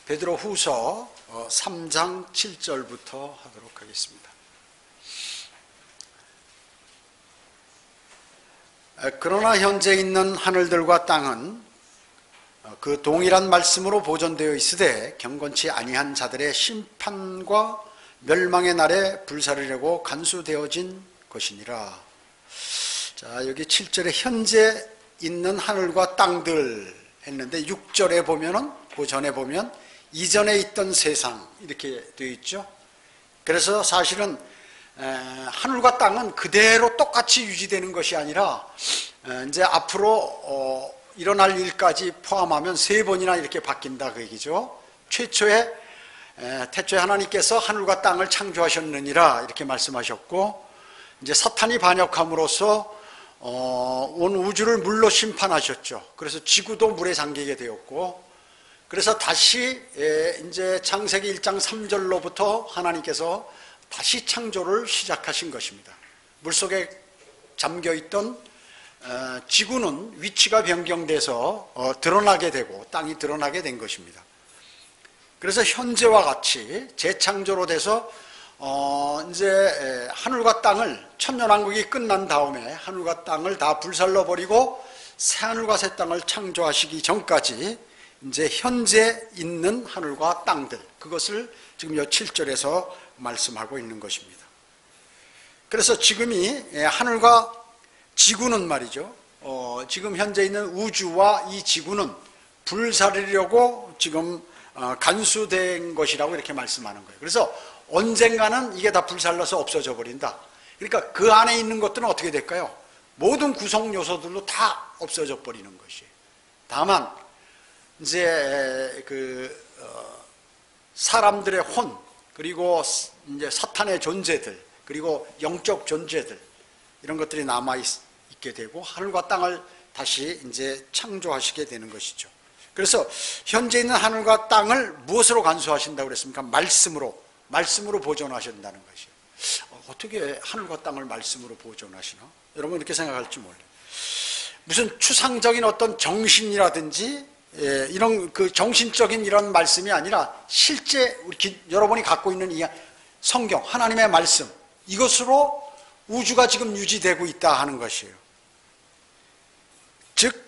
베드로 후서 3장 7절부터 하도록 하겠습니다. 그러나 현재 있는 하늘들과 땅은 그 동일한 말씀으로 보존되어 있으되 경건치 아니한 자들의 심판과 멸망의 날에 불사르려고 간수되어진 것이니라. 자, 여기 7절에 현재 있는 하늘과 땅들 했는데 6절에 보면은 그 전에 보면 이전에 있던 세상 이렇게 되어 있죠. 그래서 사실은 하늘과 땅은 그대로 똑같이 유지되는 것이 아니라 이제 앞으로 일어날 일까지 포함하면 3번이나 이렇게 바뀐다 그 얘기죠. 태초에 하나님께서 하늘과 땅을 창조하셨느니라 이렇게 말씀하셨고, 이제 사탄이 반역함으로써 온 우주를 물로 심판하셨죠. 그래서 지구도 물에 잠기게 되었고, 그래서 다시 이제 창세기 1장 3절로부터 하나님께서 다시 창조를 시작하신 것입니다. 물속에 잠겨있던 지구는 위치가 변경돼서 드러나게 되고 땅이 드러나게 된 것입니다. 그래서 현재와 같이 재창조로 돼서 이제 하늘과 땅을 천년왕국이 끝난 다음에 하늘과 땅을 다 불살라버리고 새 하늘과 새 땅을 창조하시기 전까지 이제 현재 있는 하늘과 땅들, 그것을 지금 이 7절에서 말씀하고 있는 것입니다. 그래서 지금이 하늘과 지구는 말이죠, 지금 현재 있는 우주와 이 지구는 불사르려고 지금 간수된 것이라고 이렇게 말씀하는 거예요. 그래서 언젠가는 이게 다 불살라서 없어져 버린다. 그러니까 그 안에 있는 것들은 어떻게 될까요? 모든 구성 요소들로 다 없어져 버리는 것이에요. 다만 이제 사람들의 혼, 그리고 이제 사탄의 존재들, 그리고 영적 존재들, 이런 것들이 남아 있게 되고 하늘과 땅을 다시 이제 창조하시게 되는 것이죠. 그래서 현재 있는 하늘과 땅을 무엇으로 간수하신다고 그랬습니까? 말씀으로 보존하신다는 것이에요. 어떻게 하늘과 땅을 말씀으로 보존하시나? 여러분 이렇게 생각할지 몰라요. 무슨 추상적인 어떤 정신이라든지 이런 그 정신적인 이런 말씀이 아니라 실제 여러분이 갖고 있는 이 성경, 하나님의 말씀, 이것으로 우주가 지금 유지되고 있다 하는 것이에요. 즉,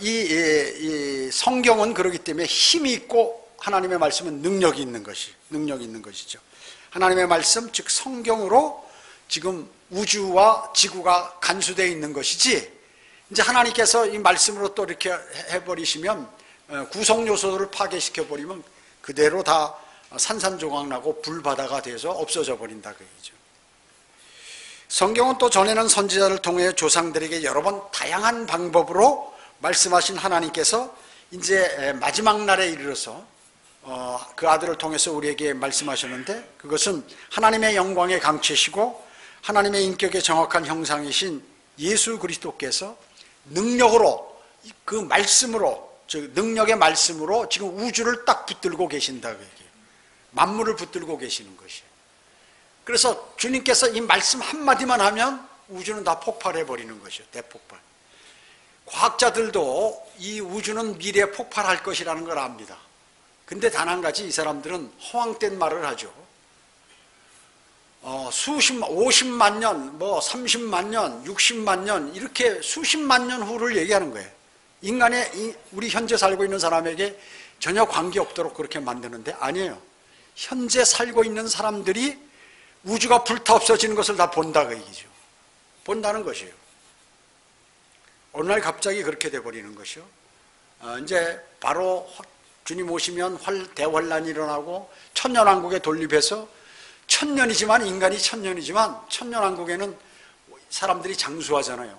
이 성경은 그렇기 때문에 힘이 있고 하나님의 말씀은 능력이 있는 것이죠. 하나님의 말씀, 즉 성경으로 지금 우주와 지구가 간수되어 있는 것이지, 이제 하나님께서 이 말씀으로 또 이렇게 해버리시면 구성 요소들을 파괴시켜 버리면 그대로 다 산산조각나고 불바다가 돼서 없어져 버린다 그 얘기죠. 성경은 또 전에는 선지자를 통해 조상들에게 여러 번 다양한 방법으로 말씀하신 하나님께서 이제 마지막 날에 이르러서 그 아들을 통해서 우리에게 말씀하셨는데, 그것은 하나님의 영광의 강체시고 하나님의 인격의 정확한 형상이신 예수 그리스도께서 능력으로, 그 말씀으로, 즉 능력의 말씀으로 지금 우주를 딱 붙들고 계신다 그 얘기예요. 만물을 붙들고 계시는 것이에요. 그래서 주님께서 이 말씀 한마디만 하면 우주는 다 폭발해 버리는 것이에요. 대폭발. 과학자들도 이 우주는 미래에 폭발할 것이라는 걸 압니다. 근데 단 한 가지, 이 사람들은 허황된 말을 하죠. 50만 년, 30만 년, 60만 년, 이렇게 수십만 년 후를 얘기하는 거예요. 우리 현재 살고 있는 사람에게 전혀 관계없도록 그렇게 만드는데 아니에요. 현재 살고 있는 사람들이 우주가 불타 없어지는 것을 다 본다 그 얘기죠. 본다는 것이에요. 어느 날 갑자기 그렇게 돼버리는 것이요. 이제 바로 주님 오시면 대환란이 일어나고 천년왕국에 돌입해서, 천년이지만 인간이 천년이지만 천년왕국에는 사람들이 장수하잖아요.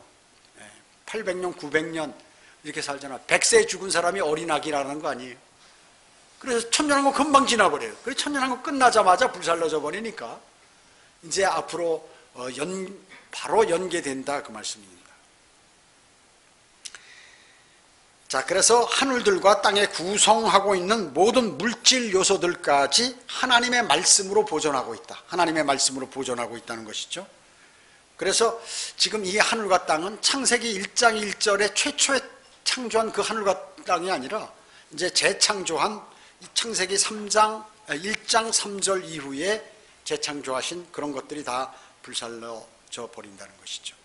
800년, 900년 이렇게 살잖아. 100세 죽은 사람이 어린아기라는 거 아니에요. 그래서 천년왕국 금방 지나버려요. 그래서 천년왕국 끝나자마자 불살라져 버리니까 이제 앞으로 바로 연계된다 그 말씀입니다. 자, 그래서 하늘들과 땅에 구성하고 있는 모든 물질 요소들까지 하나님의 말씀으로 보존하고 있다. 하나님의 말씀으로 보존하고 있다는 것이죠. 그래서 지금 이 하늘과 땅은 창세기 1장 1절에 최초에 창조한 그 하늘과 땅이 아니라 이제 재창조한 창세기 3장 1장 3절 이후에 재창조하신 그런 것들이 다 불살러져 버린다는 것이죠.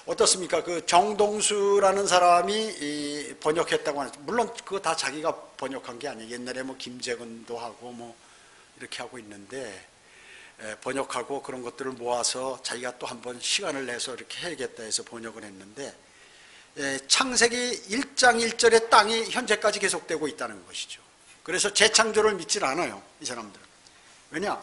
어떻습니까? 그 정동수라는 사람이 번역했다고 하는, 물론 그거 다 자기가 번역한 게 아니에요. 옛날에 뭐 김재근도 하고 뭐 이렇게 하고 있는데, 번역하고 그런 것들을 모아서 자기가 또 한번 시간을 내서 이렇게 해야겠다 해서 번역을 했는데, 창세기 1장 1절의 땅이 현재까지 계속되고 있다는 것이죠. 그래서 재창조를 믿질 않아요, 이 사람들은. 왜냐?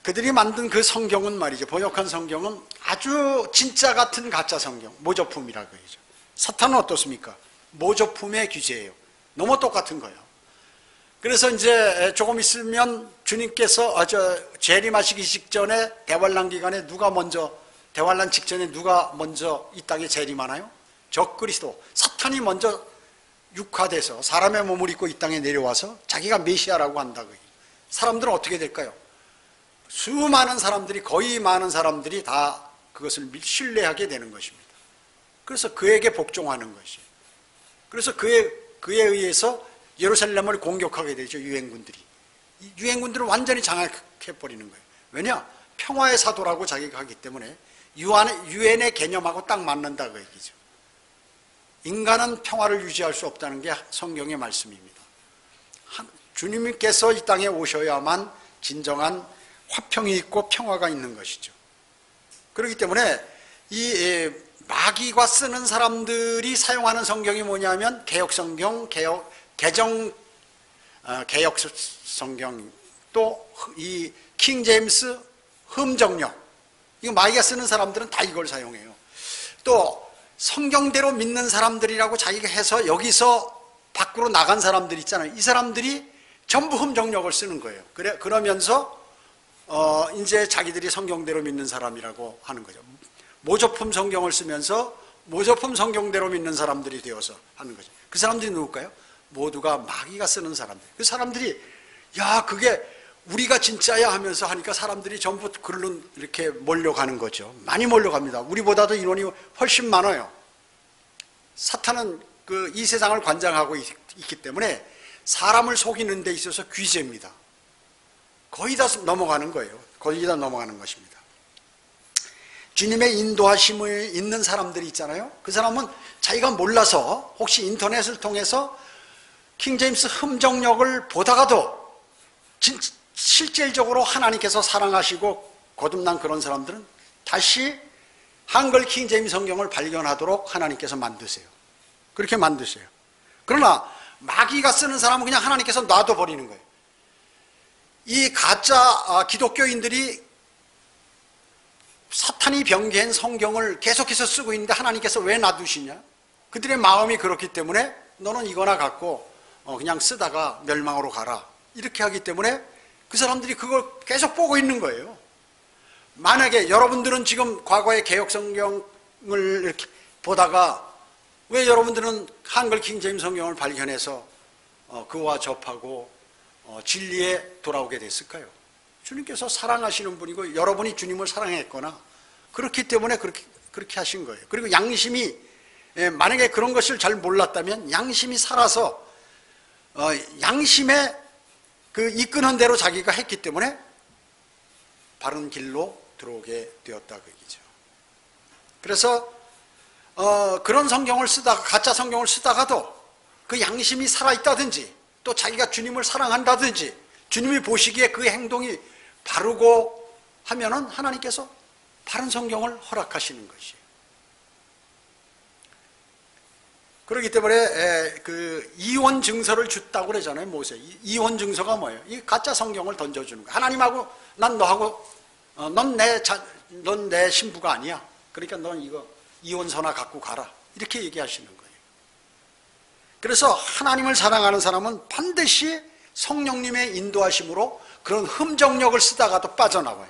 그들이 만든 그 성경은 말이죠, 번역한 성경은 아주 진짜 같은 가짜 성경, 모조품이라고 그러죠. 사탄은 어떻습니까? 모조품의 규제예요. 너무 똑같은 거예요. 그래서 이제 조금 있으면 주님께서 재림하시기 직전에 대환란 기간에 대환란 직전에 누가 먼저 이 땅에 재림하나요? 적그리스도, 사탄이 먼저 육화돼서 사람의 몸을 입고 이 땅에 내려와서 자기가 메시아라고 한다고. 사람들은 어떻게 될까요? 수많은 사람들이, 거의 많은 사람들이 다 그것을 신뢰하게 되는 것입니다. 그래서 그에게 복종하는 것이에요. 그래서 그에 의해서 예루살렘을 공격하게 되죠, 유엔군들이. 유엔군들을 완전히 장악해버리는 거예요. 왜냐? 평화의 사도라고 자기가 하기 때문에 유엔의 개념하고 딱 맞는다고 얘기죠. 인간은 평화를 유지할 수 없다는 게 성경의 말씀입니다. 주님께서 이 땅에 오셔야만 진정한 화평이 있고 평화가 있는 것이죠. 그렇기 때문에 이 마귀가 쓰는 사람들이 사용하는 성경이 뭐냐면 개혁성경, 개혁성경, 또 이 킹제임스 흠정역, 이거 마귀가 쓰는 사람들은 다 이걸 사용해요. 또 성경대로 믿는 사람들이라고 자기가 해서 여기서 밖으로 나간 사람들 있잖아요. 이 사람들이 전부 흠정역을 쓰는 거예요. 그러면서 이제 자기들이 성경대로 믿는 사람이라고 하는 거죠. 모조품 성경을 쓰면서 모조품 성경대로 믿는 사람들이 되어서 하는 거죠. 그 사람들이 누굴까요? 모두가 마귀가 쓰는 사람들. 그 사람들이 야, 그게 우리가 진짜야 하면서 하니까 사람들이 전부 그걸로 이렇게 몰려가는 거죠. 많이 몰려갑니다. 우리보다도 인원이 훨씬 많아요. 사탄은 이 세상을 관장하고 있기 때문에 사람을 속이는 데 있어서 귀재입니다. 거의 다 넘어가는 거예요. 거의 다 넘어가는 것입니다. 주님의 인도하심을 있는 사람들이 있잖아요. 그 사람은 자기가 몰라서 혹시 인터넷을 통해서 킹제임스 흠정역을 보다가도 실질적으로 하나님께서 사랑하시고 거듭난 그런 사람들은 다시 한글 킹제임스 성경을 발견하도록 하나님께서 만드세요. 그렇게 만드세요. 그러나 마귀가 쓰는 사람은 그냥 하나님께서 놔둬버리는 거예요. 이 가짜 기독교인들이 사탄이 병기한 성경을 계속해서 쓰고 있는데 하나님께서 왜 놔두시냐? 그들의 마음이 그렇기 때문에 너는 이거나 갖고 그냥 쓰다가 멸망으로 가라, 이렇게 하기 때문에 그 사람들이 그걸 계속 보고 있는 거예요. 만약에 여러분들은 지금 과거의 개혁성경을 이렇게 보다가 왜 여러분들은 한글 킹제임스 성경을 발견해서 그와 접하고 진리에 돌아오게 됐을까요? 주님께서 사랑하시는 분이고 여러분이 주님을 사랑했거나 그렇기 때문에 그렇게 하신 거예요. 그리고 양심이, 만약에 그런 것을 잘 몰랐다면 양심이 살아서 양심에 이끄는 대로 자기가 했기 때문에 바른 길로 들어오게 되었다 그 얘기죠. 그래서 그런 성경을 쓰다가, 가짜 성경을 쓰다가도 그 양심이 살아있다든지 또 자기가 주님을 사랑한다든지 주님이 보시기에 그 행동이 바르고 하면은 하나님께서 바른 성경을 허락하시는 것이에요. 그렇기 때문에 그 이혼 증서를 줬다고 그러잖아요, 모세. 이혼 증서가 뭐예요? 이 가짜 성경을 던져주는 거예요. 하나님하고 난 너하고 넌 내 신부가 아니야. 그러니까 넌 이거 이혼서나 갖고 가라, 이렇게 얘기하시는 거예요. 그래서 하나님을 사랑하는 사람은 반드시 성령님의 인도하심으로 그런 흠정력을 쓰다가도 빠져나와요.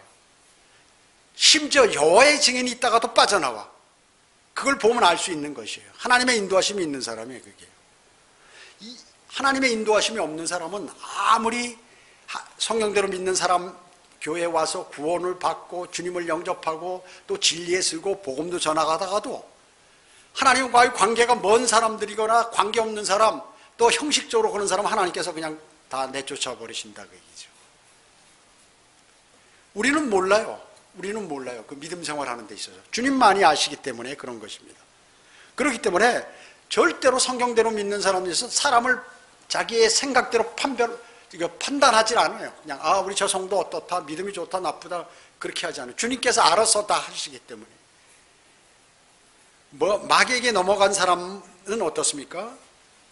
심지어 여호와의 증인이 있다가도 빠져나와. 그걸 보면 알 수 있는 것이에요. 하나님의 인도하심이 있는 사람이에요, 그게. 하나님의 인도하심이 없는 사람은 아무리 성령대로 믿는 사람, 교회에 와서 구원을 받고 주님을 영접하고 또 진리에 쓰고 복음도 전하다가도 하나님과의 관계가 먼 사람들이거나 관계없는 사람, 또 형식적으로 그런 사람은 하나님께서 그냥 다 내쫓아 버리신다 그 얘기죠. 우리는 몰라요. 우리는 몰라요. 그 믿음 생활하는 데 있어서. 주님만이 아시기 때문에 그런 것입니다. 그렇기 때문에 절대로 성경대로 믿는 사람에서 사람을 자기의 생각대로 판단하지 않아요. 그냥 우리 저 성도 어떻다, 믿음이 좋다, 나쁘다 그렇게 하지 않아요. 주님께서 알아서 다 하시기 때문에. 마귀에게 넘어간 사람은 어떻습니까?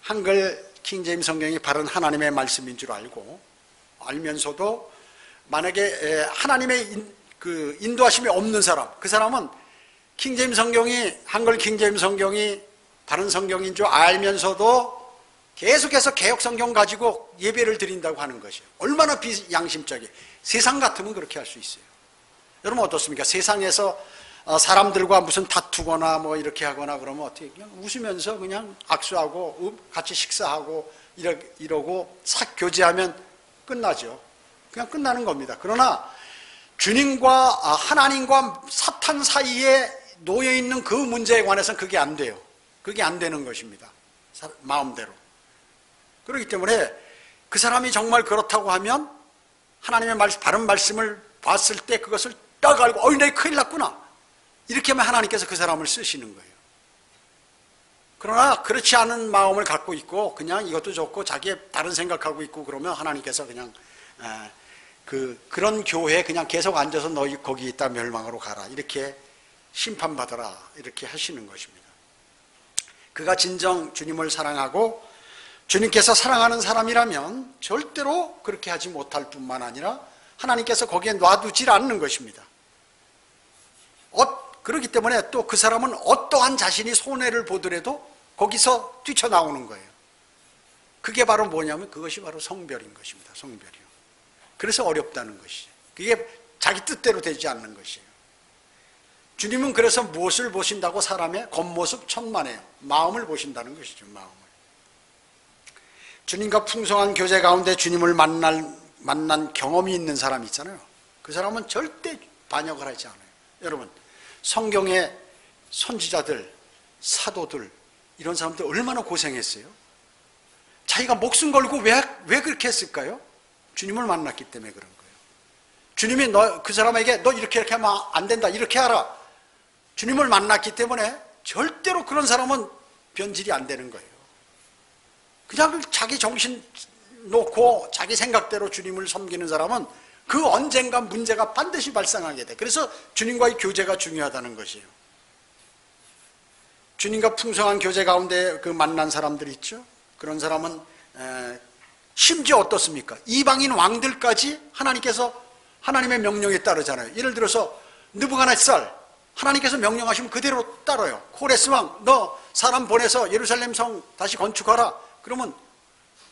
한글 킹제임스 성경이 바른 하나님의 말씀인 줄 알면서도 만약에 하나님의 그 인도하심이 없는 사람, 그 사람은 킹제임스 성경이, 한글 킹제임스 성경이 바른 성경인 줄 알면서도 계속해서 개혁 성경 가지고 예배를 드린다고 하는 것이에요. 얼마나 비양심적이에요. 세상 같으면 그렇게 할 수 있어요. 여러분 어떻습니까? 세상에서 사람들과 무슨 다투거나 뭐 이렇게 하거나 그러면 어떻게 그냥 웃으면서 그냥 악수하고 같이 식사하고 이러고 싹 교제하면 끝나죠. 그냥 끝나는 겁니다. 그러나 주님과 하나님과 사탄 사이에 놓여 있는 그 문제에 관해서는 그게 안 돼요. 그게 안 되는 것입니다. 마음대로. 그렇기 때문에 그 사람이 정말 그렇다고 하면 하나님의 바른 말씀을 봤을 때 그것을 딱 알고 내가 큰일 났구나. 이렇게 하면 하나님께서 그 사람을 쓰시는 거예요. 그러나 그렇지 않은 마음을 갖고 있고 그냥 이것도 좋고 자기의 다른 생각하고 있고 그러면 하나님께서 그냥 그런 교회에 그냥 계속 앉아서 너희 거기 있다 멸망으로 가라. 이렇게 심판받아라. 이렇게 하시는 것입니다. 그가 진정 주님을 사랑하고 주님께서 사랑하는 사람이라면 절대로 그렇게 하지 못할 뿐만 아니라 하나님께서 거기에 놔두질 않는 것입니다. 그렇기 때문에 또 그 사람은 어떠한 자신이 손해를 보더라도 거기서 뛰쳐나오는 거예요. 그게 바로 뭐냐면 그것이 바로 성별인 것입니다. 성별이요. 그래서 어렵다는 것이죠. 그게 자기 뜻대로 되지 않는 것이에요. 주님은 그래서 무엇을 보신다고? 사람의 겉모습 천만에요. 마음을 보신다는 것이죠. 마음을. 주님과 풍성한 교제 가운데 주님을 만난 경험이 있는 사람이 있잖아요. 그 사람은 절대 반역을 하지 않아요. 여러분 성경의 선지자들, 사도들 이런 사람들 얼마나 고생했어요? 자기가 목숨 걸고 왜 그렇게 했을까요? 주님을 만났기 때문에 그런 거예요. 주님이 그 사람에게 너 이렇게 하면 안 된다 이렇게 하라. 주님을 만났기 때문에 절대로 그런 사람은 변질이 안 되는 거예요. 그냥 자기 정신 놓고 자기 생각대로 주님을 섬기는 사람은 그 언젠가 문제가 반드시 발생하게 돼. 그래서 주님과의 교제가 중요하다는 것이에요. 주님과 풍성한 교제 가운데 그 만난 사람들 있죠. 그런 사람은 심지어 어떻습니까? 이방인 왕들까지 하나님께서 하나님의 명령에 따르잖아요. 예를 들어서 느부갓네살 하나님께서 명령하시면 그대로 따라요. 코레스 왕 너 사람 보내서 예루살렘 성 다시 건축하라. 그러면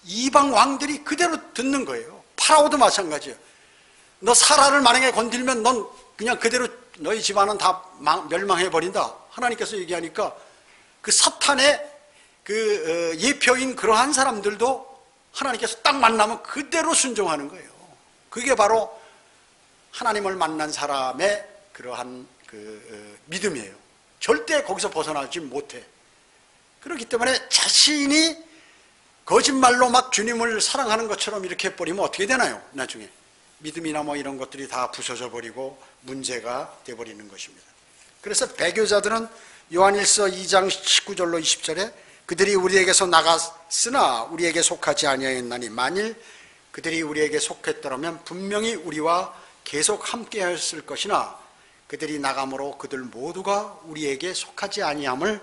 이방 왕들이 그대로 듣는 거예요. 파라오도 마찬가지예요. 너 사라를 만약에 건들면 넌 그냥 그대로 너희 집안은 다 멸망해버린다. 하나님께서 얘기하니까 그 사탄의 그 예표인 그러한 사람들도 하나님께서 딱 만나면 그대로 순종하는 거예요. 그게 바로 하나님을 만난 사람의 그러한 그 믿음이에요. 절대 거기서 벗어나지 못해. 그렇기 때문에 자신이 거짓말로 막 주님을 사랑하는 것처럼 이렇게 해버리면 어떻게 되나요? 나중에 믿음이나 뭐 이런 것들이 다 부서져 버리고 문제가 되어버리는 것입니다. 그래서 배교자들은 요한일서 2장 19절로 20절에 그들이 우리에게서 나갔으나 우리에게 속하지 아니하였나니 만일 그들이 우리에게 속했더라면 분명히 우리와 계속 함께 하였을 것이나 그들이 나감으로 그들 모두가 우리에게 속하지 아니함을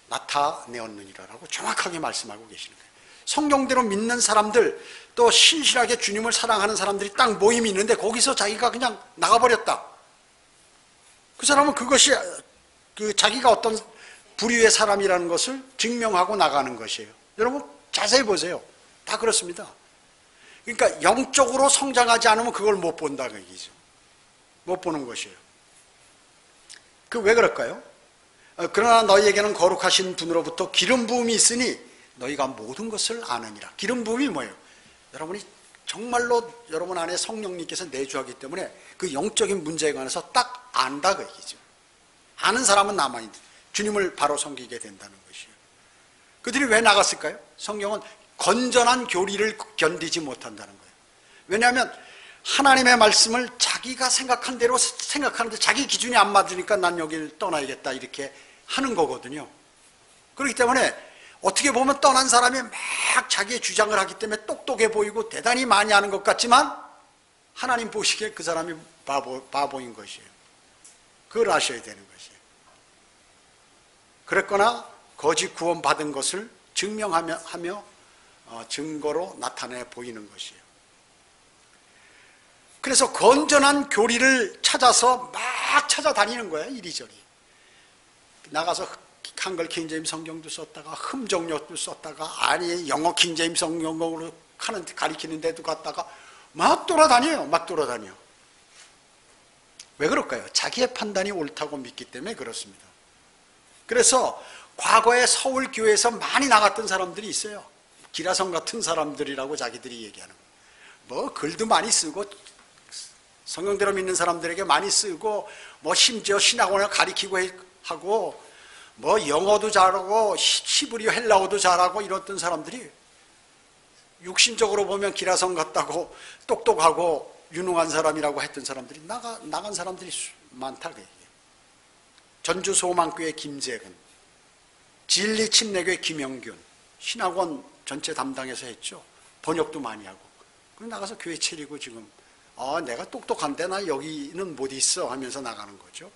나타내었느니라라고 정확하게 말씀하고 계시는 거예요. 성경대로 믿는 사람들 또 신실하게 주님을 사랑하는 사람들이 딱 모임이 있는데 거기서 자기가 그냥 나가버렸다. 그 사람은 그것이 자기가 어떤 부류의 사람이라는 것을 증명하고 나가는 것이에요. 여러분 자세히 보세요. 다 그렇습니다. 그러니까 영적으로 성장하지 않으면 그걸 못 본다 그 얘기죠. 못 보는 것이에요. 그 왜 그럴까요? 그러나 너희에게는 거룩하신 분으로부터 기름 부음이 있으니 너희가 모든 것을 아느니라. 기름 부음이 뭐예요? 여러분이 정말로 여러분 안에 성령님께서 내주하기 때문에 그 영적인 문제에 관해서 딱 안다 그 얘기죠. 아는 사람은 남아있는 주님을 바로 섬기게 된다는 것이에요. 그들이 왜 나갔을까요? 성경은 건전한 교리를 견디지 못한다는 거예요. 왜냐하면 하나님의 말씀을 자기가 생각한 대로 생각하는데 자기 기준이 안 맞으니까 난 여기를 떠나야겠다 이렇게 하는 거거든요. 그렇기 때문에 어떻게 보면 떠난 사람이 막 자기의 주장을 하기 때문에 똑똑해 보이고 대단히 많이 하는 것 같지만 하나님 보시기에 그 사람이 바보인 것이에요. 그걸 아셔야 되는 것이에요. 그랬거나 거짓 구원 받은 것을 증명하며 증거로 나타내 보이는 것이에요. 그래서 건전한 교리를 찾아서 막 찾아다니는 거예요. 이리저리 나가서 한글 킹제임 성경도 썼다가 흠정력도 썼다가 아니 영어 킹제임 성경으로 가리키는 데도 갔다가 막 돌아다녀요. 막 돌아다녀. 왜 그럴까요? 자기의 판단이 옳다고 믿기 때문에 그렇습니다. 그래서 과거에 서울교회에서 많이 나갔던 사람들이 있어요. 기라성 같은 사람들이라고 자기들이 얘기하는 거예요. 뭐 글도 많이 쓰고 성경대로 믿는 사람들에게 많이 쓰고 뭐 심지어 신학원을 가리키고 하고 뭐 영어도 잘하고 히브리어 헬라어도 잘하고 이랬던 사람들이 육신적으로 보면 기라성 같다고 똑똑하고 유능한 사람이라고 했던 사람들이 나간 사람들이 많다. 전주 소망교회 김재근, 진리 침례교회 김영균, 신학원 전체 담당해서 했죠. 번역도 많이 하고. 그럼 나가서 교회 차리고 지금 내가 똑똑한데 나 여기는 못 있어 하면서 나가는 거죠.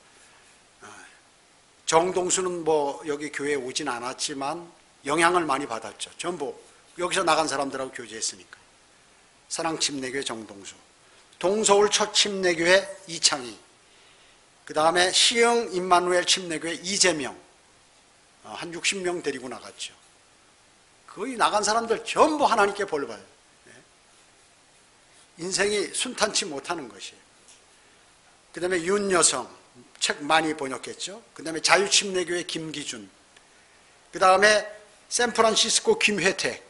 정동수는 뭐 여기 교회에 오진 않았지만 영향을 많이 받았죠. 전부 여기서 나간 사람들하고 교제했으니까. 사랑침례교회 정동수, 동서울 첫 침례교회 이창희, 그 다음에 시흥 임마누엘 침례교회 이재명, 한 60명 데리고 나갔죠. 거의 나간 사람들 전부 하나님께 벌 받아요. 인생이 순탄치 못하는 것이에요. 그 다음에 윤여성, 책 많이 번역했죠. 그 다음에 자유침례교회 김기준, 그 다음에 샌프란시스코 김회택,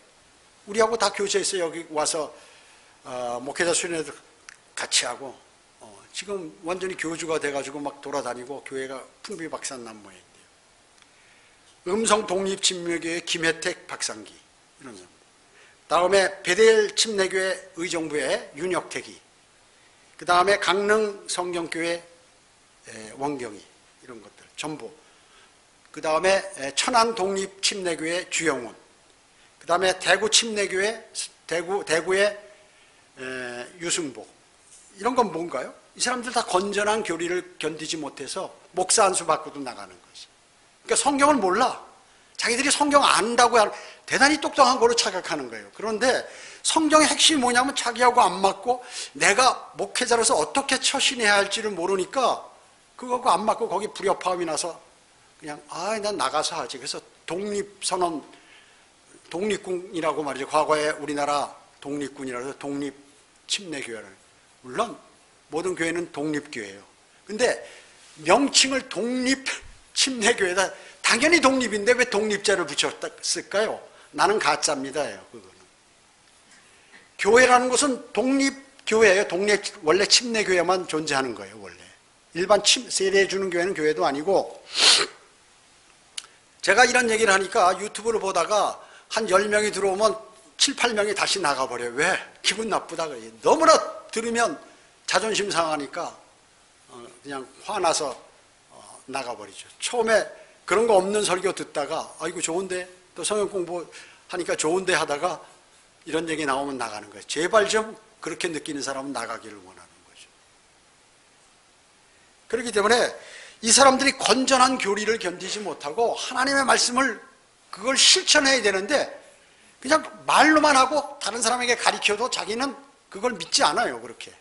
우리하고 다 교제했어요. 여기 와서 목회자 수련회도 같이 하고 지금 완전히 교주가 돼가지고 막 돌아다니고 교회가 풍비박산난 모양이에요. 음성 독립침례교회 김혜택 박상기 이런 사람. 다음에 베델 침례교회 의정부의 윤혁택이, 그 다음에 강릉 성경교회 원경이 이런 것들 전부. 그 다음에 천안 독립 침례교회 주영훈, 그 다음에 대구 침례교회 대구의 유승복. 이런 건 뭔가요? 이 사람들 다 건전한 교리를 견디지 못해서 목사 한 수 받고도 나가는 거지. 그러니까 성경을 몰라. 자기들이 성경 안다고 대단히 똑똑한 거로 착각하는 거예요. 그런데 성경의 핵심이 뭐냐면 자기하고 안 맞고 내가 목회자로서 어떻게 처신해야 할지를 모르니까 그거하고 안 맞고 거기 불협화음이 나서 그냥 난 나가서 하지. 그래서 독립선언, 독립군이라고 말이죠. 과거에 우리나라 독립군이라고 해서 독립침례교회를. 물론 모든 교회는 독립교회예요. 근데 명칭을 독립침례교회다. 당연히 독립인데 왜 독립자를 붙였을까요? 나는 가짜입니다예요. 그거는. 교회라는 것은 독립교회예요. 원래 침례교회만 존재하는 거예요. 원래 일반 세례 주는 교회는 교회도 아니고. 제가 이런 얘기를 하니까 유튜브를 보다가 한 10명이 들어오면 7, 8명이 다시 나가버려요. 왜? 기분 나쁘다 그래요. 너무나 들으면 자존심 상하니까 그냥 화나서 나가버리죠. 처음에 그런 거 없는 설교 듣다가 이거 좋은데, 또 성경 공부하니까 좋은데 하다가 이런 얘기 나오면 나가는 거예요. 제발 좀 그렇게 느끼는 사람은 나가기를 원하는 거죠. 그렇기 때문에 이 사람들이 건전한 교리를 견디지 못하고 하나님의 말씀을 그걸 실천해야 되는데 그냥 말로만 하고 다른 사람에게 가르쳐도 자기는 그걸 믿지 않아요. 그렇게.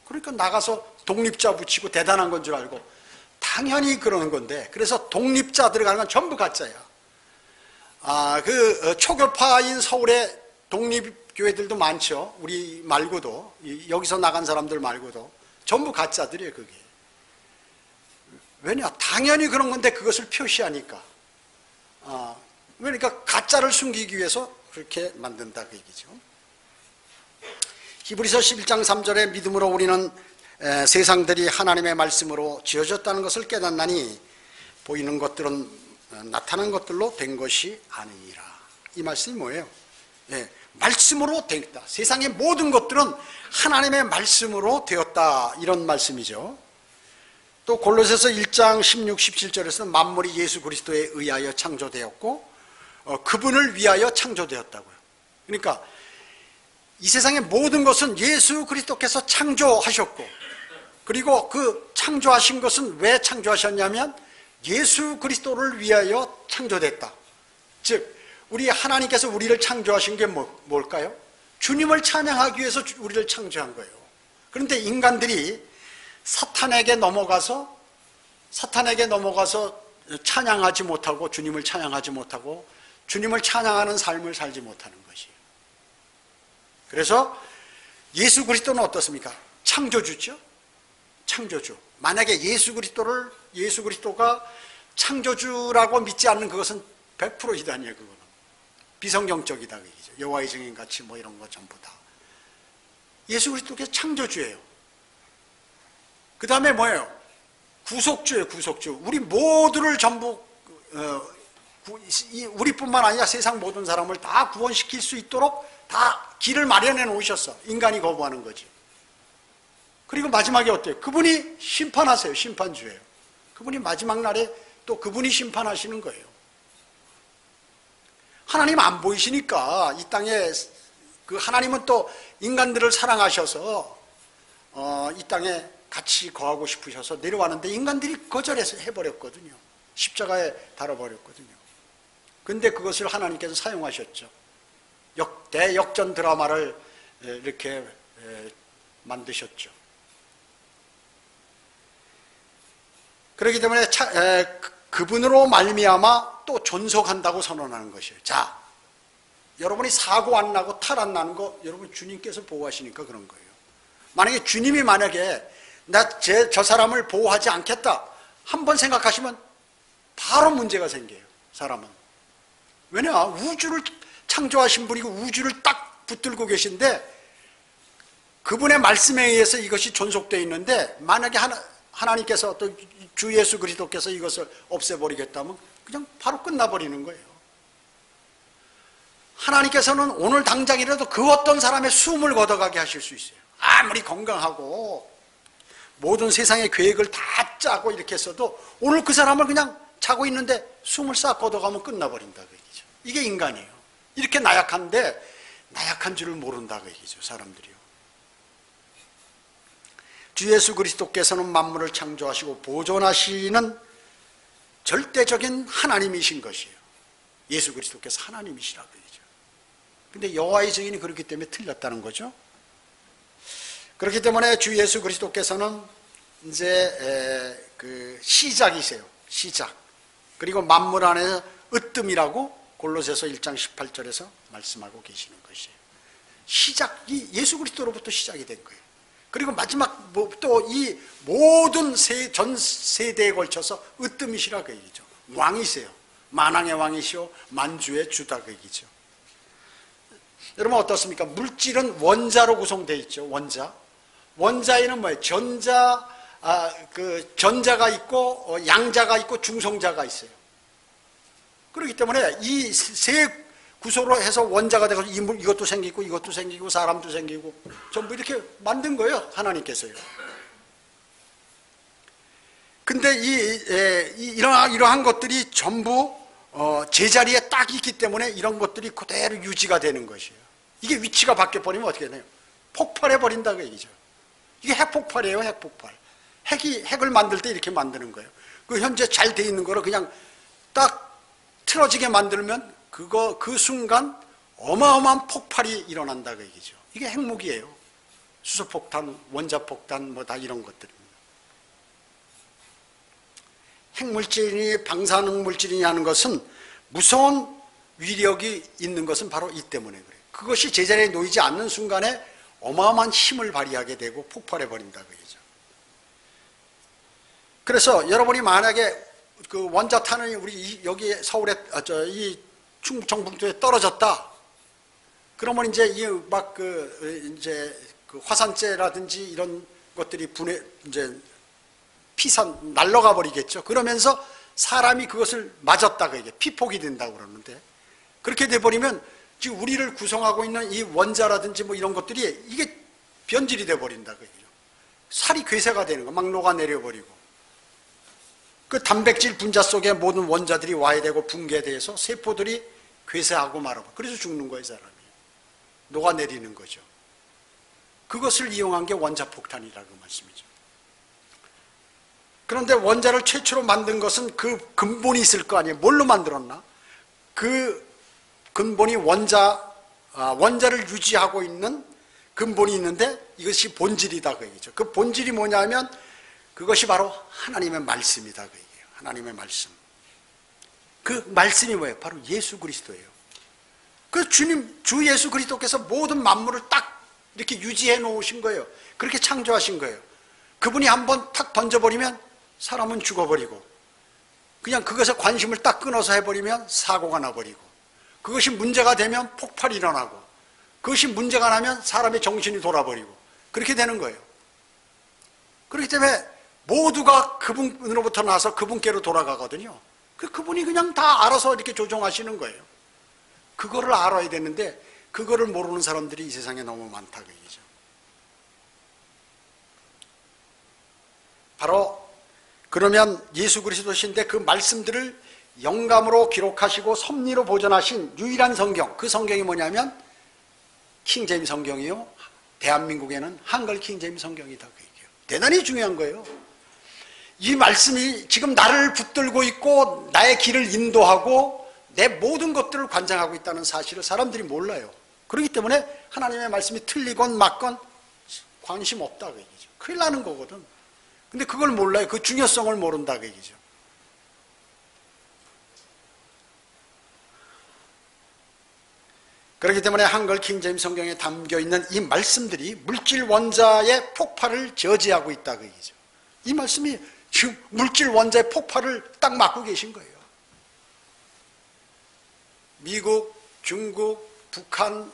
그러니까 나가서 독립자 붙이고 대단한 건 줄 알고. 당연히 그러는 건데, 그래서 독립자 들어가는 건 전부 가짜야. 초교파인 서울에 독립교회들도 많죠. 우리 말고도, 여기서 나간 사람들 말고도 전부 가짜들이에요. 그게. 왜냐? 당연히 그런 건데 그것을 표시하니까. 그러니까 가짜를 숨기기 위해서 그렇게 만든다 그 얘기죠. 히브리서 11장 3절에 믿음으로 우리는 세상들이 하나님의 말씀으로 지어졌다는 것을 깨닫나니 보이는 것들은 나타난 것들로 된 것이 아니니라. 이 말씀이 뭐예요? 말씀으로 되었다. 세상의 모든 것들은 하나님의 말씀으로 되었다. 이런 말씀이죠. 또 골로새서 1장 16, 17절에서는 만물이 예수 그리스도에 의하여 창조되었고 그분을 위하여 창조되었다고요. 그러니까 이 세상의 모든 것은 예수 그리스도께서 창조하셨고, 그리고 그 창조하신 것은 왜 창조하셨냐면 예수 그리스도를 위하여 창조됐다. 즉 우리 하나님께서 우리를 창조하신 게 뭘까요? 주님을 찬양하기 위해서 우리를 창조한 거예요. 그런데 인간들이 사탄에게 넘어가서 찬양하지 못하고, 주님을 찬양하지 못하고 주님을 찬양하는 삶을 살지 못하는 것이에요. 그래서 예수 그리스도는 어떻습니까? 창조주죠. 창조주. 만약에 예수 그리스도가 창조주라고 믿지 않는 그것은 100% 이단이에요. 그거는 비성경적이다 그 얘기죠. 여호와의 증인 같이 뭐 이런 거 전부 다. 예수 그리스도께서 창조주예요. 그 다음에 뭐예요? 구속주예요. 구속주. 우리 모두를 전부 우리뿐만 아니라 세상 모든 사람을 다 구원시킬 수 있도록 다 길을 마련해 놓으셨어. 인간이 거부하는 거지. 그리고 마지막에 어때요? 그분이 심판하세요. 심판주예요. 그분이 마지막 날에 또 그분이 심판하시는 거예요. 하나님 안 보이시니까 이 땅에 그 하나님은 또 인간들을 사랑하셔서 이 땅에 같이 거하고 싶으셔서 내려왔는데 인간들이 거절해서 해버렸거든요. 십자가에 달아버렸거든요. 근데 그것을 하나님께서 사용하셨죠. 대역전 드라마를 이렇게 만드셨죠. 그렇기 때문에 그분으로 말미암아 또 존속한다고 선언하는 것이에요. 자, 여러분이 사고 안 나고 탈 안 나는 거 여러분 주님께서 보호하시니까 그런 거예요. 만약에 주님이 저 사람을 보호하지 않겠다 한번 생각하시면 바로 문제가 생겨요. 사람은. 왜냐? 우주를 창조하신 분이고 우주를 딱 붙들고 계신데 그분의 말씀에 의해서 이것이 존속되어 있는데 만약에 하나님께서 또 주 예수 그리스도께서 이것을 없애버리겠다면 그냥 바로 끝나버리는 거예요. 하나님께서는 오늘 당장이라도 그 어떤 사람의 숨을 걷어가게 하실 수 있어요. 아무리 건강하고 모든 세상의 계획을 다 짜고 이렇게 했어도 오늘 그 사람을 그냥 자고 있는데 숨을 싹 걷어가면 끝나버린다 그 얘기죠. 이게 인간이에요. 이렇게 나약한데 나약한 줄을 모른다 그 얘기죠. 사람들이요. 주 예수 그리스도께서는 만물을 창조하시고 보존하시는 절대적인 하나님이신 것이에요. 예수 그리스도께서 하나님이시라고 얘기죠. 근데 여호와의 증인이 그렇기 때문에 틀렸다는 거죠. 그렇기 때문에 주 예수 그리스도께서는 이제 그 시작이세요. 시작. 그리고 만물 안에서 으뜸이라고 골로새서 1장 18절에서 말씀하고 계시는 것이에요. 시작이 예수 그리스도로부터 시작이 된 거예요. 그리고 마지막 또 이 모든 전 세대에 걸쳐서 으뜸이시라 그 얘기죠. 왕이세요. 만왕의 왕이시오 만주의 주다 그 얘기죠. 여러분 어떻습니까? 물질은 원자로 구성되어 있죠. 원자에는 뭐예요? 전자가 있고 양자가 있고 중성자가 있어요. 그렇기 때문에 이 세 구조로 해서 원자가 되고 이것도 생기고 이것도 생기고 사람도 생기고 전부 이렇게 만든 거예요. 하나님께서요. 근데 이러한 것들이 전부 제자리에 딱 있기 때문에 이런 것들이 그대로 유지가 되는 것이에요. 이게 위치가 바뀌어버리면 어떻게 되나요? 폭발해버린다고 얘기죠. 이게 핵폭발이에요. 핵폭발. 핵을 만들 때 이렇게 만드는 거예요. 그 현재 잘 돼 있는 거를 그냥 딱 틀어지게 만들면 그 순간 어마어마한 폭발이 일어난다 그 얘기죠. 이게 핵무기예요. 수소폭탄, 원자폭탄 뭐 다 이런 것들입니다. 핵물질이 방사능 물질이냐 하는 것은 무서운 위력이 있는 것은 바로 이 때문에 그래요. 그것이 제자리에 놓이지 않는 순간에 어마어마한 힘을 발휘하게 되고 폭발해 버린다 그 얘기죠. 그래서 여러분이 만약에 그 원자탄이 우리 여기 서울에 이 충청북도에 떨어졌다. 그러면 이제 이제 그 화산재라든지 이런 것들이 이제 피산 날아가 버리겠죠. 그러면서 사람이 그것을 맞았다가 이게 피폭이 된다고 그러는데 그렇게 돼 버리면 지금 우리를 구성하고 있는 이 원자라든지 뭐 이런 것들이 이게 변질이 돼 버린다 그 얘기죠. 살이 괴세가 되는 거, 막 녹아내려 버리고. 그 단백질 분자 속에 모든 원자들이 와해되고 붕괴돼서 세포들이 괴세하고 말하고, 그래서 죽는 거예요, 사람이. 녹아내리는 거죠. 그것을 이용한 게 원자폭탄이라고 말씀이죠. 그런데 원자를 최초로 만든 것은 그 근본이 있을 거 아니에요. 뭘로 만들었나? 그 근본이 원자를 유지하고 있는 근본이 있는데 이것이 본질이다 그 얘기죠. 그 본질이 뭐냐면 그것이 바로 하나님의 말씀이다 그 얘기예요. 하나님의 말씀. 그 말씀이 뭐예요? 바로 예수 그리스도예요. 그 주 예수 그리스도께서 모든 만물을 딱 이렇게 유지해 놓으신 거예요. 그렇게 창조하신 거예요. 그분이 한번 탁 던져버리면 사람은 죽어버리고, 그냥 그것에 관심을 딱 끊어서 해버리면 사고가 나버리고, 그것이 문제가 되면 폭발이 일어나고, 그것이 문제가 나면 사람의 정신이 돌아버리고, 그렇게 되는 거예요. 그렇기 때문에 모두가 그분으로부터 나서 그분께로 돌아가거든요. 그분이 그냥 다 알아서 이렇게 조종하시는 거예요. 그거를 알아야 되는데 그거를 모르는 사람들이 이 세상에 너무 많다 그 얘기죠. 바로 그러면 예수 그리스도신데 그 말씀들을 영감으로 기록하시고 섭리로 보존하신 유일한 성경, 그 성경이 뭐냐면 킹제임스 성경이요. 대한민국에는 한글 킹제임스 성경이다 그 얘기예요. 대단히 중요한 거예요. 이 말씀이 지금 나를 붙들고 있고 나의 길을 인도하고 내 모든 것들을 관장하고 있다는 사실을 사람들이 몰라요. 그렇기 때문에 하나님의 말씀이 틀리건 맞건 관심 없다 그 얘기죠. 큰일 나는 거거든. 근데 그걸 몰라요. 그 중요성을 모른다 그 얘기죠. 그렇기 때문에 한글 킹제임스 성경에 담겨있는 이 말씀들이 물질 원자의 폭발을 저지하고 있다 그 얘기죠. 이 말씀이 지금 물질 원자의 폭발을 딱 막고 계신 거예요. 미국, 중국, 북한,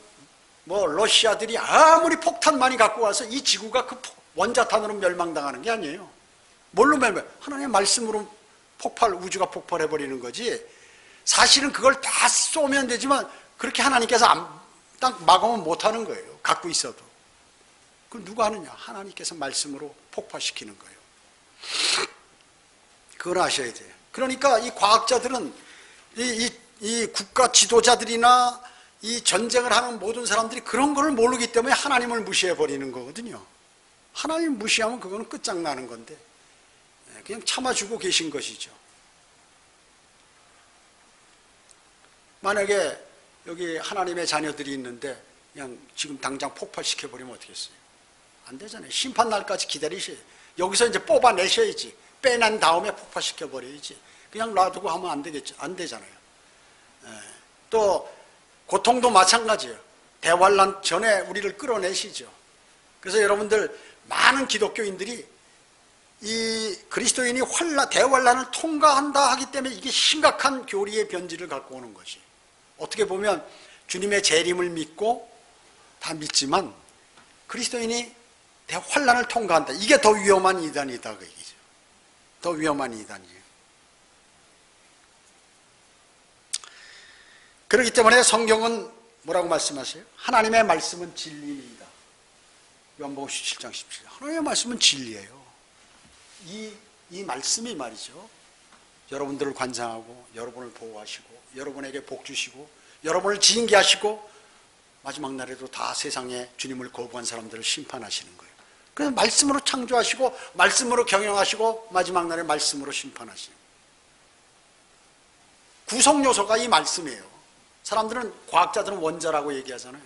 러시아들이 아무리 폭탄 많이 갖고 와서 이 지구가 그 원자탄으로 멸망당하는 게 아니에요. 뭘로 멸망? 하나님의 말씀으로 우주가 폭발해버리는 거지. 사실은 그걸 다 쏘면 되지만 그렇게 하나님께서 딱 막으면 못하는 거예요. 갖고 있어도. 그걸 누가 하느냐? 하나님께서 말씀으로 폭파시키는 거예요. 그걸 아셔야 돼요. 그러니까 이 과학자들은 이 국가 지도자들이나 이 전쟁을 하는 모든 사람들이 그런 걸 모르기 때문에 하나님을 무시해버리는 거거든요. 하나님 무시하면 그거는 끝장나는 건데 그냥 참아주고 계신 것이죠. 만약에 여기 하나님의 자녀들이 있는데 그냥 지금 당장 폭발시켜버리면 어떻겠어요? 안 되잖아요. 심판날까지 기다리셔야 돼요. 여기서 이제 뽑아내셔야지. 빼낸 다음에 폭발시켜버려야지. 그냥 놔두고 하면 안 되겠죠. 안 되잖아요. 또 고통도 마찬가지예요. 대환란 전에 우리를 끌어내시죠. 그래서 여러분들 많은 기독교인들이 이 그리스도인이 대환란을 통과한다 하기 때문에 이게 심각한 교리의 변질을 갖고 오는 것이. 어떻게 보면 주님의 재림을 믿고 다 믿지만 그리스도인이 대환란을 통과한다. 이게 더 위험한 이단이다 그 얘기죠. 더 위험한 이단이에요. 그렇기 때문에 성경은 뭐라고 말씀하세요? 하나님의 말씀은 진리입니다. 요한복음 17장 17절. 하나님의 말씀은 진리예요. 이 말씀이 말이죠. 여러분들을 관장하고 여러분을 보호하시고 여러분에게 복 주시고 여러분을 징계하시고 마지막 날에도 다 세상에 주님을 거부한 사람들을 심판하시는 거예요. 그래서 말씀으로 창조하시고 말씀으로 경영하시고 마지막 날에 말씀으로 심판하시는 거예요. 구성 요소가 이 말씀이에요. 사람들은 과학자들은 원자라고 얘기하잖아요.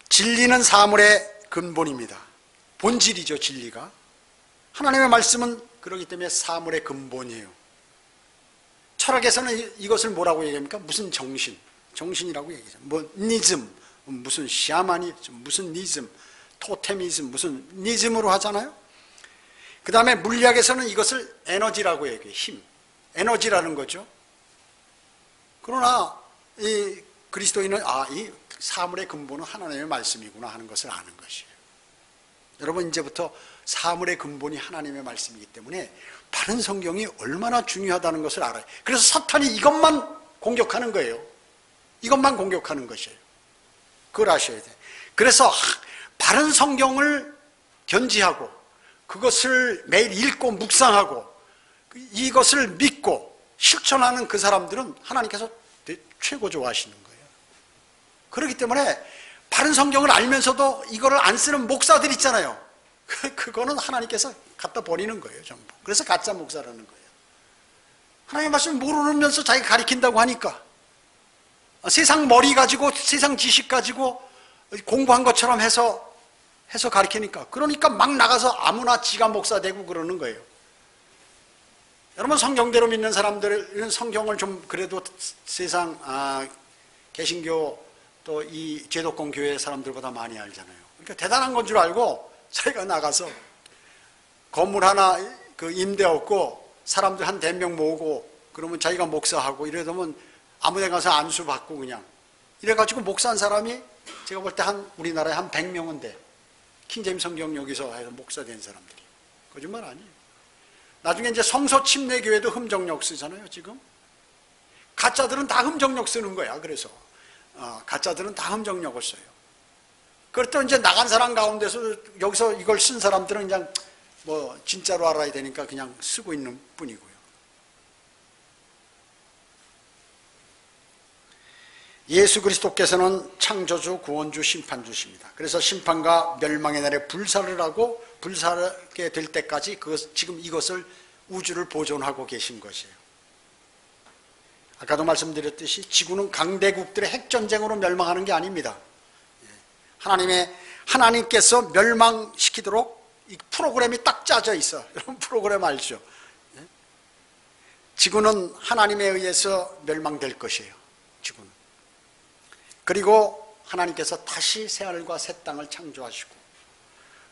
진리는 사물의 근본입니다. 본질이죠, 진리가. 하나님의 말씀은 그렇기 때문에 사물의 근본이에요. 철학에서는 이것을 뭐라고 얘기합니까? 무슨 정신이라고 얘기하죠. 니즘, 무슨 샤마니즘, 무슨 니즘, 토테미즘, 무슨 니즘으로 하잖아요. 그 다음에 물리학에서는 이것을 에너지라고 얘기해요. 힘, 에너지라는 거죠. 그러나 이 그리스도인은 이 사물의 근본은 하나님의 말씀이구나 하는 것을 아는 것이에요. 여러분, 이제부터 사물의 근본이 하나님의 말씀이기 때문에 바른 성경이 얼마나 중요하다는 것을 알아요. 그래서 사탄이 이것만 공격하는 거예요. 이것만 공격하는 것이에요. 그걸 아셔야 돼요. 그래서 바른 성경을 견지하고 그것을 매일 읽고 묵상하고 이것을 믿고 실천하는 그 사람들은 하나님께서 최고 좋아하시는 거예요. 그렇기 때문에 바른 성경을 알면서도 이거를 안 쓰는 목사들 있잖아요. 그거는 하나님께서 갖다 버리는 거예요, 전부. 그래서 가짜 목사라는 거예요. 하나님의 말씀 모르면서 자기가 가리킨다고 하니까 세상 머리 가지고 세상 지식 가지고 공부한 것처럼 해서 가리키니까, 그러니까 막 나가서 아무나 지가 목사 되고 그러는 거예요. 여러분, 성경대로 믿는 사람들은 성경을 좀 그래도 세상 개신교 또 이 제도권 교회 사람들보다 많이 알잖아요. 그러니까 대단한 건 줄 알고 자기가 나가서 건물 하나 그 임대 얻고 사람들 한 100명 모으고 그러면 자기가 목사하고 이러면 아무 데 가서 안수 받고 그냥 이래가지고 목사한 사람이 제가 볼 때 우리나라에 한 100명은 돼. 킹제임스 성경 여기서 해서 목사 된 사람들이. 거짓말 아니에요. 나중에 이제 성서 침례 교회도 흠정력 쓰잖아요, 지금. 가짜들은 다 흠정력 쓰는 거야, 그래서. 가짜들은 다 흠정력을 써요. 그렇다면 이제 나간 사람 가운데서 여기서 이걸 쓴 사람들은 그냥 뭐 진짜로 알아야 되니까 그냥 쓰고 있는 뿐이고요. 예수 그리스도께서는 창조주, 구원주, 심판주십니다. 그래서 심판과 멸망의 날에 불사를 하고 불사하게 될 때까지 지금 이것을 우주를 보존하고 계신 것이에요. 아까도 말씀드렸듯이 지구는 강대국들의 핵전쟁으로 멸망하는 게 아닙니다. 하나님께서 멸망시키도록 이 프로그램이 딱 짜져 있어. 여러분 프로그램 알죠? 지구는 하나님에 의해서 멸망될 것이에요. 지구는. 그리고 하나님께서 다시 새하늘과 새 땅을 창조하시고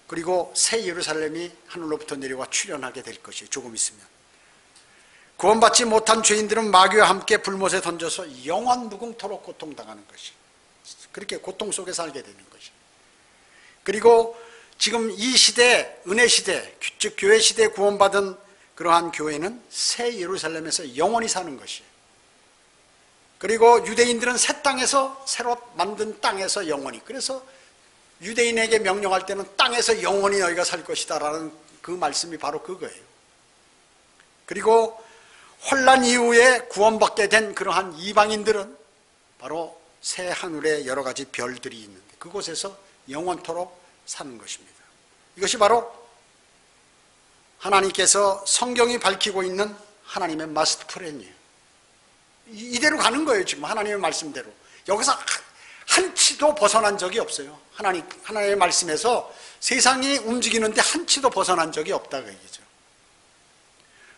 그리고 새 예루살렘이 하늘로부터 내려와 출현하게 될 것이에요. 조금 있으면. 구원받지 못한 죄인들은 마귀와 함께 불못에 던져서 영원 무궁토록 고통당하는 것이, 그렇게 고통 속에 살게 되는 것이. 그리고 지금 이 시대, 은혜 시대, 즉 교회 시대에 구원받은 그러한 교회는 새 예루살렘에서 영원히 사는 것이에요. 그리고 유대인들은 새 땅에서, 새로 만든 땅에서 영원히. 그래서 유대인에게 명령할 때는 땅에서 영원히 너희가 살 것이다 라는 그 말씀이 바로 그거예요. 그리고 환난 이후에 구원받게 된 그러한 이방인들은 바로 새 하늘에 여러 가지 별들이 있는데 그곳에서 영원토록 사는 것입니다. 이것이 바로 하나님께서 성경이 밝히고 있는 하나님의 마스터 플랜이에요. 이대로 가는 거예요. 지금 하나님의 말씀대로. 여기서 한치도 벗어난 적이 없어요. 하나님의 말씀에서 세상이 움직이는데 한치도 벗어난 적이 없다 그 얘기죠.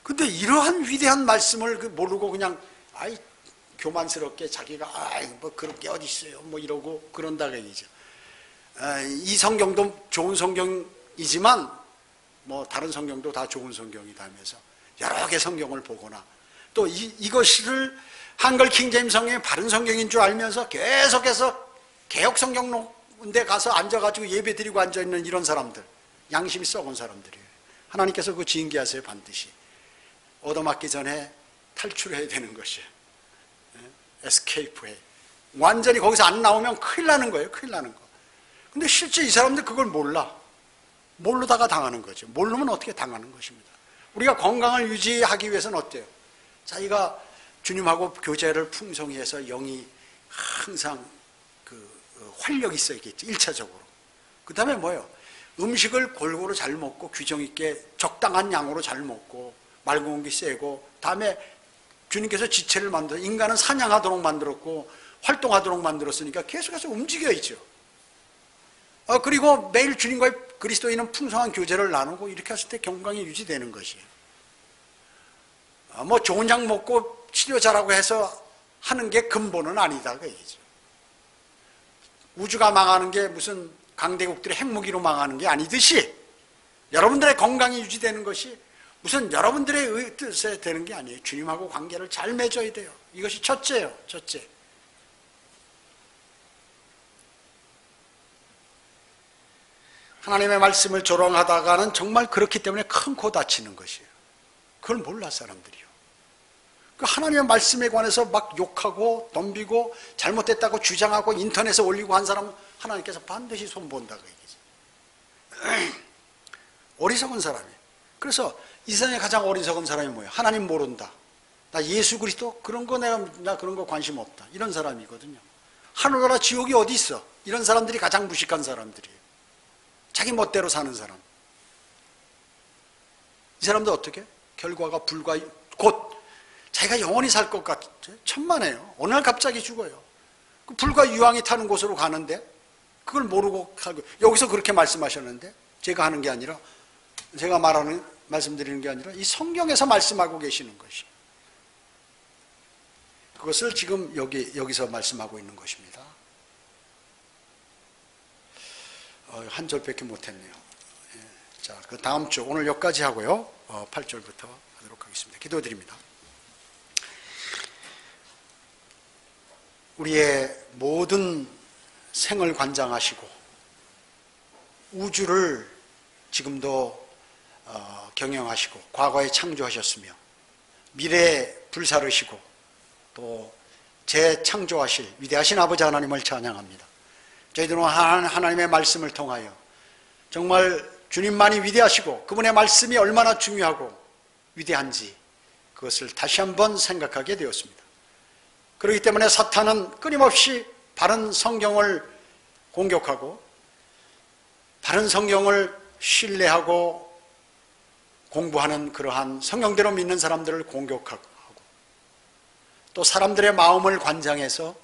근데 이러한 위대한 말씀을 모르고 그냥 교만스럽게 자기가 뭐 그런 게 어디 있어요 뭐 이러고 그런다 그 얘기죠. 이 성경도 좋은 성경이지만 뭐 다른 성경도 다 좋은 성경이다 하면서 여러 개 성경을 보거나 또 이것을 한글 킹제임스 성경이 바른 성경인 줄 알면서 계속해서 개혁 성경론데 가서 앉아가지고 예배 드리고 앉아있는 이런 사람들, 양심이 썩은 사람들이에요. 하나님께서 그거 징계하세요. 반드시 얻어맞기 전에 탈출해야 되는 것이에요. 에스케이프해. 완전히 거기서 안 나오면 큰일 나는 거예요. 큰일 나는 거. 근데 실제 이 사람들 그걸 몰라. 모르다가 당하는 거죠. 모르면 어떻게 당하는 것입니다. 우리가 건강을 유지하기 위해서는 어때요? 자기가 주님하고 교제를 풍성히 해서 영이 항상 활력이 있어야겠죠. 1차적으로. 그 다음에 뭐예요? 음식을 골고루 잘 먹고 규정 있게 적당한 양으로 잘 먹고 맑은 공기 쐬고 다음에 주님께서 지체를 만들어 인간은 사냥하도록 만들었고 활동하도록 만들었으니까 계속해서 움직여야죠. 그리고 매일 주님과의 그리스도인은 풍성한 교제를 나누고 이렇게 했을 때 건강이 유지되는 것이에요. 뭐 좋은 약 먹고 치료 잘하고 해서 하는 게 근본은 아니다 그 얘기죠. 우주가 망하는 게 무슨 강대국들의 핵무기로 망하는 게 아니듯이 여러분들의 건강이 유지되는 것이 무슨 여러분들의 뜻에 되는 게 아니에요. 주님하고 관계를 잘 맺어야 돼요. 이것이 첫째예요. 첫째. 하나님의 말씀을 조롱하다가는 정말 그렇기 때문에 큰 코 다치는 것이에요. 그걸 몰라 사람들이요. 그 하나님의 말씀에 관해서 막 욕하고 덤비고 잘못됐다고 주장하고 인터넷에 올리고 한 사람은 하나님께서 반드시 손본다고 얘기죠. 어리석은 사람이에요. 그래서 이 세상에 가장 어리석은 사람이 뭐예요? 하나님 모른다. 나 예수 그리스도 그런 거 나 그런 거 관심 없다. 이런 사람이거든요. 하늘나라 지옥이 어디 있어? 이런 사람들이 가장 무식한 사람들이에요. 자기 멋대로 사는 사람. 이 사람도 어떻게? 결과가 불과 곧 자기가 영원히 살 것 같아. 천만에요. 어느 날 갑자기 죽어요. 그 불과 유황이 타는 곳으로 가는데 그걸 모르고 가고 여기서 그렇게 말씀하셨는데 제가 하는 게 아니라 제가 말씀드리는 게 아니라 이 성경에서 말씀하고 계시는 것이 그것을 지금 여기서 말씀하고 있는 것입니다. 한 절밖에 못했네요. 자, 그 다음 주 오늘 여기까지 하고요. 8절부터 하도록 하겠습니다. 기도드립니다. 우리의 모든 생을 관장하시고 우주를 지금도 경영하시고 과거에 창조하셨으며 미래에 불사르시고 또 재창조하실 위대하신 아버지 하나님을 찬양합니다. 저희들은 하나님의 말씀을 통하여 정말 주님만이 위대하시고 그분의 말씀이 얼마나 중요하고 위대한지 그것을 다시 한번 생각하게 되었습니다. 그렇기 때문에 사탄은 끊임없이 바른 성경을 공격하고 바른 성경을 신뢰하고 공부하는 그러한 성경대로 믿는 사람들을 공격하고 또 사람들의 마음을 관장해서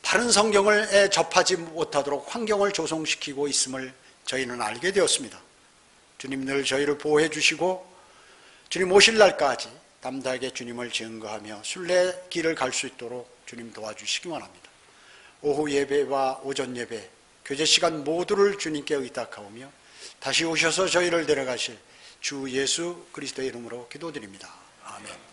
바른 성경을 접하지 못하도록 환경을 조성시키고 있음을 저희는 알게 되었습니다. 주님 늘 저희를 보호해 주시고 주님 오실 날까지 담대하게 주님을 증거하며 순례 길을 갈 수 있도록 주님 도와주시기 원합니다. 오후 예배와 오전 예배, 교제 시간 모두를 주님께 의탁하오며 다시 오셔서 저희를 데려가실 주 예수 그리스도의 이름으로 기도드립니다. 아멘.